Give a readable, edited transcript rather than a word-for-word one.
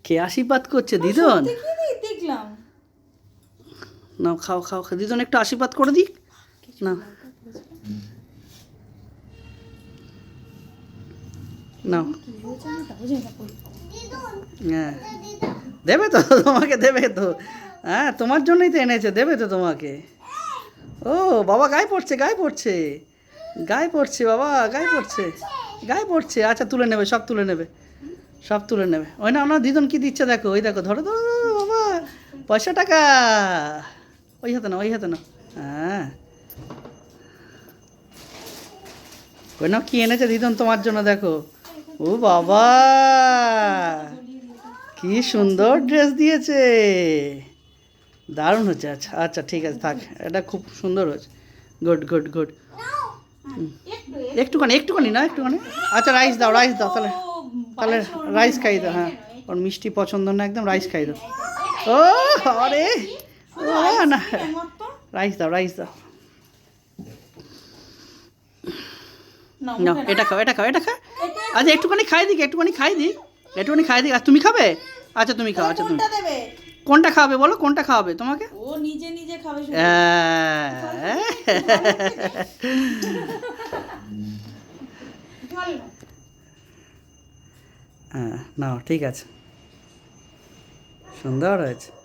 কে আশীর্বাদ করছে দিদন? দেখলাম। নাও খাও খাও খাও, দিদন একটু আশীর্বাদ করে দিক না। নাও। হ্যাঁ দেবে তো, তোমাকে দেবে তো। হ্যাঁ তোমার জন্যই তো এনেছে, দেবে তো তোমাকে। ও বাবা গায়ে পড়ছে, গায়ে পড়ছে, গায়ে পড়ছে বাবা, গায়ে পড়ছে, গায়ে পড়ছে। আচ্ছা তুলে নেবে, সব তুলে নেবে, সব তুলে নেবে। ওই না না দিদন কি দিচ্ছে দেখো, ওই দেখো, ধরো ধরো ধরো, বাবা পয়সা টাকা। ওই হাতে না, ওই হাতে না। হ্যাঁ ওই না কি এনেছে দিদন তোমার জন্য, দেখো। ও বাবা কি সুন্দর ড্রেস দিয়েছে, দারুণ হচ্ছে। আচ্ছা আচ্ছা ঠিক আছে থাক, এটা খুব সুন্দর হয়েছে। Good good good. একটুখানি একটুখানি না, একটুখানি। আচ্ছা রাইস দাও, রাইস দাও তাহলে, তাহলে রাইস খাই দাও। হ্যাঁ ওর মিষ্টি পছন্দ না একদম, রাইস খাই দাও। ও আরে ও না, রাইস দাও, রাইস দাও। না এটা খাও, এটা খাও, এটা খা। আচ্ছা একটুখানি খাই দিক, একটুখানি খাই দিক, একটুখানি খাই দিক। আর তুমি খাবে? আচ্ছা তুমি খাও, আচ্ছা তুমি কোনটা খাবে বলো, কোনটা খাওয়াবে তোমাকে? ও নিজে নিজে খাবে। হ্যাঁ নাও ঠিক আছে, সুন্দর হয়েছে।